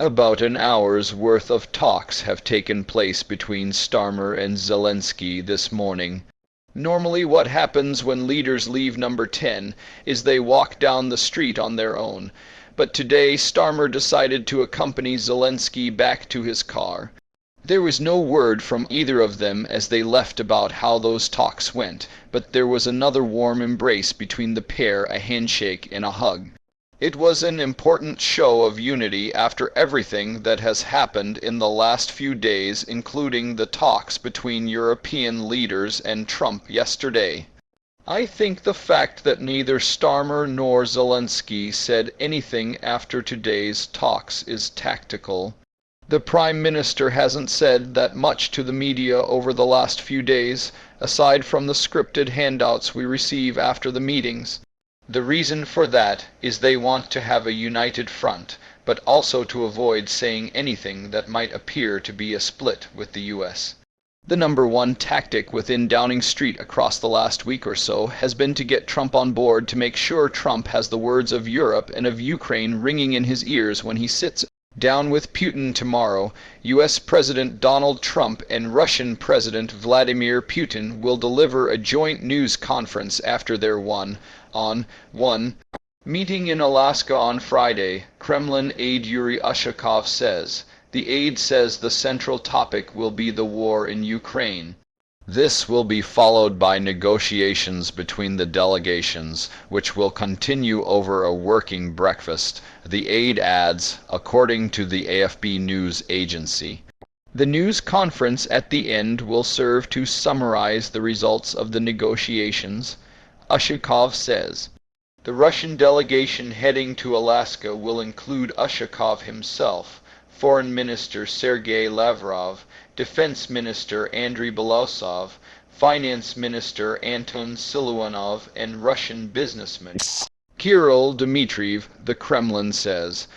About an hour's worth of talks have taken place between Starmer and Zelensky this morning. Normally what happens when leaders leave number 10 is they walk down the street on their own, but today Starmer decided to accompany Zelensky back to his car. There was no word from either of them as they left about how those talks went, but there was another warm embrace between the pair, a handshake and a hug. It was an important show of unity after everything that has happened in the last few days, including the talks between European leaders and Trump yesterday. I think the fact that neither Starmer nor Zelensky said anything after today's talks is tactical. The Prime Minister hasn't said that much to the media over the last few days, aside from the scripted handouts we receive after the meetings. The reason for that is they want to have a united front, but also to avoid saying anything that might appear to be a split with the US. The number one tactic within Downing Street across the last week or so has been to get Trump on board to make sure Trump has the words of Europe and of Ukraine ringing in his ears when he sits down with Putin tomorrow. US President Donald Trump and Russian President Vladimir Putin will deliver a joint news conference after their one meeting in Alaska on Friday, Kremlin aide Yuri Ushakov says. The aide says the central topic will be the war in Ukraine. This will be followed by negotiations between the delegations, which will continue over a working breakfast, the aide adds, according to the AFP news agency. The news conference at the end will serve to summarize the results of the negotiations, Ushakov says. The Russian delegation heading to Alaska will include Ushakov himself, Foreign Minister Sergei Lavrov, Defense Minister Andrei Belousov, Finance Minister Anton Siluanov, and Russian businessman Kirill Dmitriev, the Kremlin says.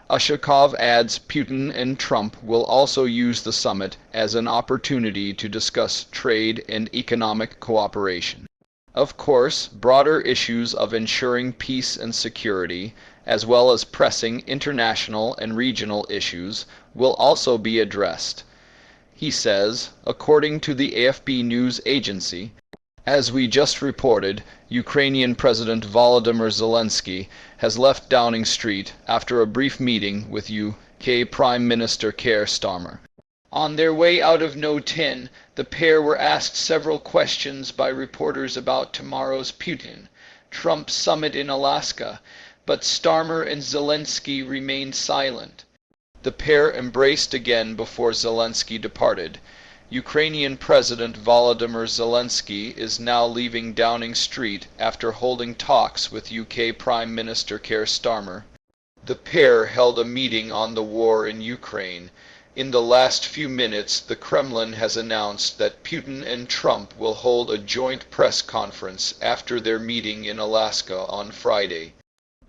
Ushakov adds Putin and Trump will also use the summit as an opportunity to discuss trade and economic cooperation. Of course, broader issues of ensuring peace and security, as well as pressing international and regional issues, will also be addressed. He says, according to the AFP news agency, as we just reported, Ukrainian President Volodymyr Zelensky has left Downing Street after a brief meeting with UK Prime Minister Keir Starmer. On their way out of No 10, the pair were asked several questions by reporters about tomorrow's Putin-Trump summit in Alaska, but Starmer and Zelensky remained silent. The pair embraced again before Zelensky departed. Ukrainian President Volodymyr Zelensky is now leaving Downing Street after holding talks with UK Prime Minister Keir Starmer. The pair held a meeting on the war in Ukraine. In the last few minutes, the Kremlin has announced that Putin and Trump will hold a joint press conference after their meeting in Alaska on Friday.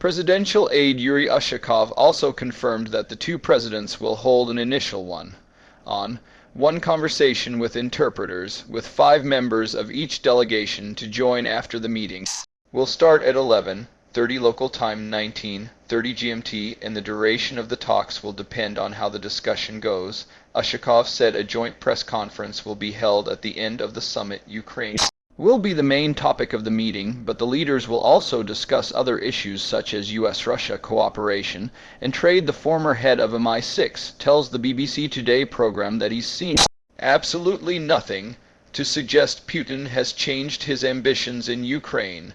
Presidential aide Yuri Ushakov also confirmed that the two presidents will hold an initial one conversation with interpreters, with 5 members of each delegation to join after the meeting. Will start at 11:30 local time, 19:30 GMT, and the duration of the talks will depend on how the discussion goes. Ushakov said a joint press conference will be held at the end of the summit. Ukraine will be the main topic of the meeting, but the leaders will also discuss other issues such as US-Russia cooperation and trade. The former head of MI6 tells the BBC Today program that he's seen absolutely nothing to suggest Putin has changed his ambitions in Ukraine.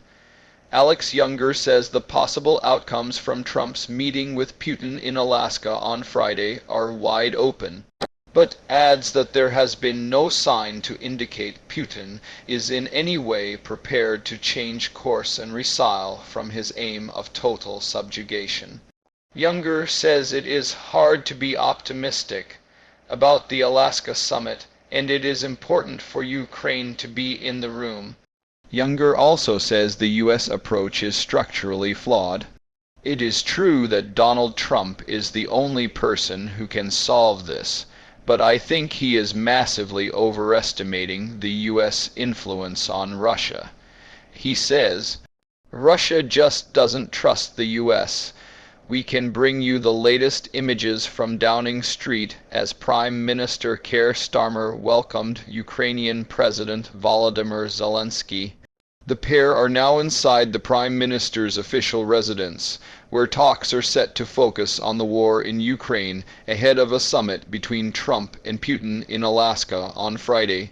Alex Younger says the possible outcomes from Trump's meeting with Putin in Alaska on Friday are wide open, but adds that there has been no sign to indicate Putin is in any way prepared to change course and recoil from his aim of total subjugation. Younger says it is hard to be optimistic about the Alaska summit, and it is important for Ukraine to be in the room. Younger also says the U.S. approach is structurally flawed. It is true that Donald Trump is the only person who can solve this, but I think he is massively overestimating the U.S. influence on Russia. He says, Russia just doesn't trust the U.S. We can bring you the latest images from Downing Street as Prime Minister Keir Starmer welcomed Ukrainian President Volodymyr Zelensky. The pair are now inside the Prime Minister's official residence, where talks are set to focus on the war in Ukraine ahead of a summit between Trump and Putin in Alaska on Friday.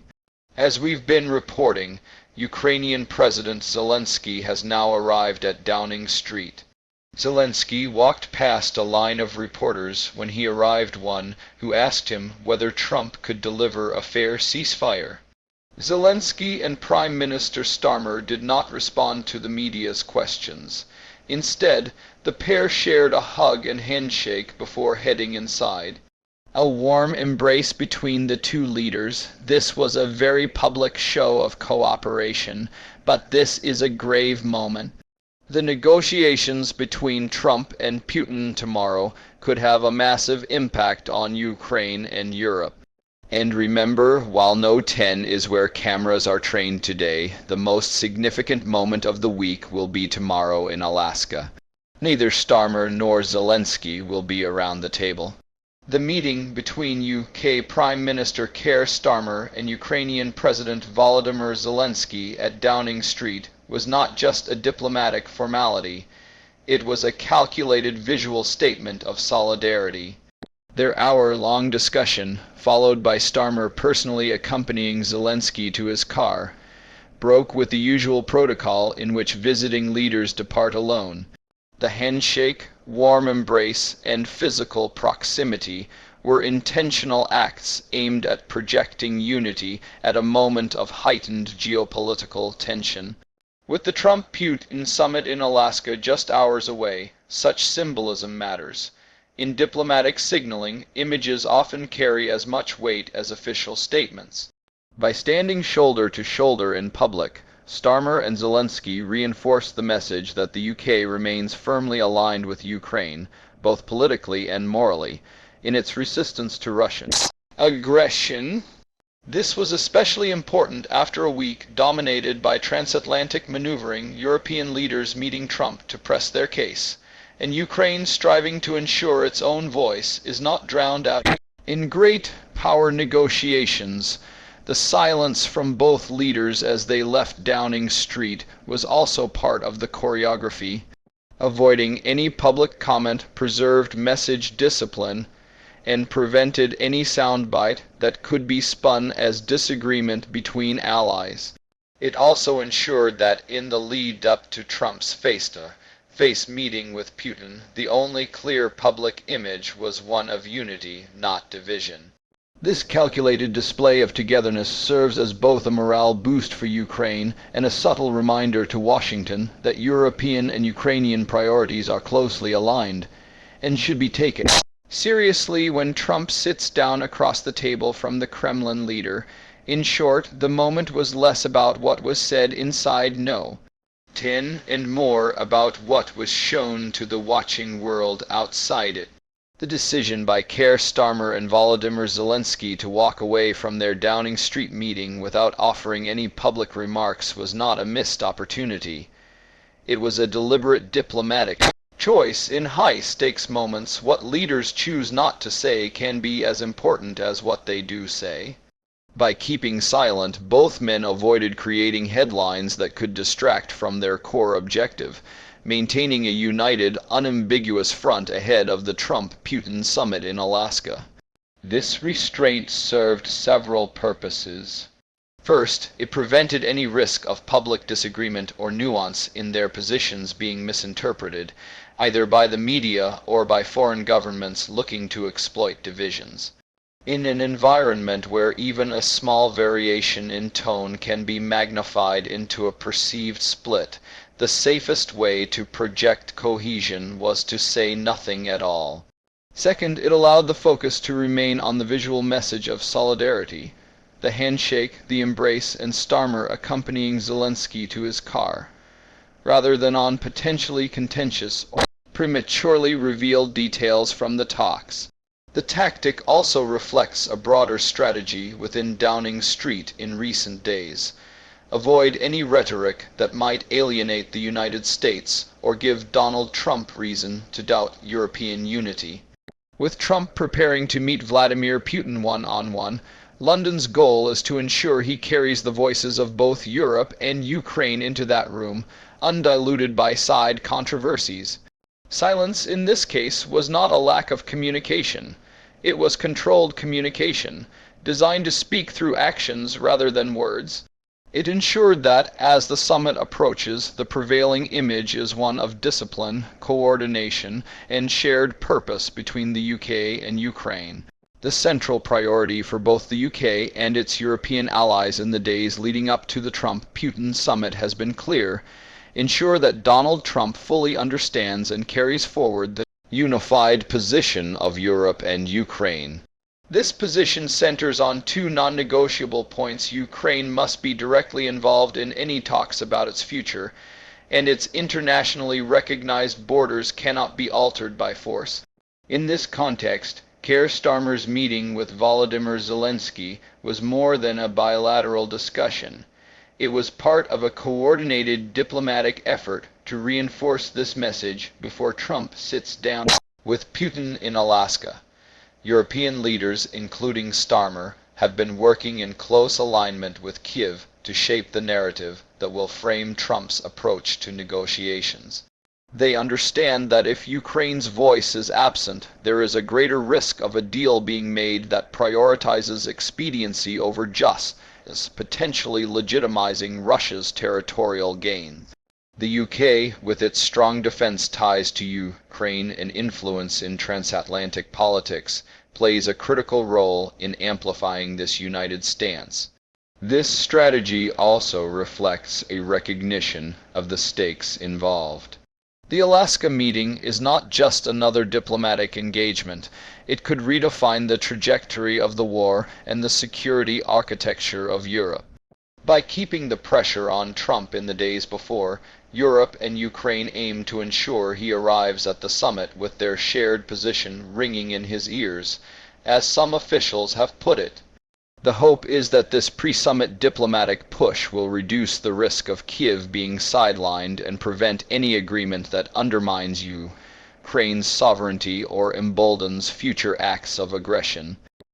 As we've been reporting, Ukrainian President Zelensky has now arrived at Downing Street. Zelensky walked past a line of reporters when he arrived, one who asked him whether Trump could deliver a fair ceasefire. Zelensky and Prime Minister Starmer did not respond to the media's questions. Instead, the pair shared a hug and handshake before heading inside. A warm embrace between the two leaders. This was a very public show of cooperation, but this is a grave moment. The negotiations between Trump and Putin tomorrow could have a massive impact on Ukraine and Europe. And remember, while no 10 is where cameras are trained today, the most significant moment of the week will be tomorrow in Alaska. Neither Starmer nor Zelensky will be around the table. The meeting between UK Prime Minister Keir Starmer and Ukrainian President Volodymyr Zelensky at Downing Street was not just a diplomatic formality, it was a calculated visual statement of solidarity. Their hour-long discussion, followed by Starmer personally accompanying Zelensky to his car, broke with the usual protocol in which visiting leaders depart alone. The handshake, warm embrace, and physical proximity were intentional acts aimed at projecting unity at a moment of heightened geopolitical tension. With the Trump-Putin summit in Alaska just hours away, such symbolism matters. In diplomatic signaling, images often carry as much weight as official statements. By standing shoulder to shoulder in public, Starmer and Zelensky reinforced the message that the UK remains firmly aligned with Ukraine, both politically and morally, in its resistance to Russian aggression. This was especially important after a week dominated by transatlantic maneuvering, European leaders meeting Trump to press their case, and Ukraine striving to ensure its own voice is not drowned out in great power negotiations. The silence from both leaders as they left Downing Street was also part of the choreography. Avoiding any public comment preserved message discipline and prevented any soundbite that could be spun as disagreement between allies. It also ensured that in the lead-up to Trump's face-to-face meeting with Putin, the only clear public image was one of unity, not division. This calculated display of togetherness serves as both a morale boost for Ukraine and a subtle reminder to Washington that European and Ukrainian priorities are closely aligned and should be taken seriously when Trump sits down across the table from the Kremlin leader. In short, the moment was less about what was said inside and more about what was shown to the watching world outside it. The decision by Keir Starmer and Volodymyr Zelensky to walk away from their Downing Street meeting without offering any public remarks was not a missed opportunity. It was a deliberate diplomatic choice. In high-stakes moments, what leaders choose not to say can be as important as what they do say. By keeping silent, both men avoided creating headlines that could distract from their core objective, maintaining a united, unambiguous front ahead of the Trump-Putin summit in Alaska. This restraint served several purposes. First, it prevented any risk of public disagreement or nuance in their positions being misinterpreted, either by the media or by foreign governments looking to exploit divisions. In an environment where even a small variation in tone can be magnified into a perceived split, the safest way to project cohesion was to say nothing at all. Second, it allowed the focus to remain on the visual message of solidarity. The handshake, the embrace, and Starmer accompanying Zelensky to his car, rather than on potentially contentious or prematurely revealed details from the talks. The tactic also reflects a broader strategy within Downing Street in recent days. Avoid any rhetoric that might alienate the United States or give Donald Trump reason to doubt European unity. With Trump preparing to meet Vladimir Putin one-on-one, London's goal is to ensure he carries the voices of both Europe and Ukraine into that room, undiluted by side controversies. Silence in this case was not a lack of communication. It was controlled communication, designed to speak through actions rather than words. It ensured that, as the summit approaches, the prevailing image is one of discipline, coordination, and shared purpose between the UK and Ukraine. The central priority for both the UK and its European allies in the days leading up to the Trump-Putin summit has been clear: ensure that Donald Trump fully understands and carries forward the unified position of Europe and Ukraine. This position centers on two non-negotiable points: Ukraine must be directly involved in any talks about its future, and its internationally recognized borders cannot be altered by force. In this context, Keir Starmer's meeting with Volodymyr Zelensky was more than a bilateral discussion. It was part of a coordinated diplomatic effort to reinforce this message before Trump sits down with Putin in Alaska. European leaders, including Starmer, have been working in close alignment with Kiev to shape the narrative that will frame Trump's approach to negotiations. They understand that if Ukraine's voice is absent, there is a greater risk of a deal being made that prioritizes expediency over justice, potentially legitimizing Russia's territorial gains. The UK, with its strong defense ties to Ukraine and influence in transatlantic politics, plays a critical role in amplifying this united stance. This strategy also reflects a recognition of the stakes involved. The Alaska meeting is not just another diplomatic engagement. It could redefine the trajectory of the war and the security architecture of Europe. By keeping the pressure on Trump in the days before, Europe and Ukraine aim to ensure he arrives at the summit with their shared position ringing in his ears, as some officials have put it. The hope is that this pre-summit diplomatic push will reduce the risk of Kiev being sidelined and prevent any agreement that undermines Ukraine's sovereignty or emboldens future acts of aggression.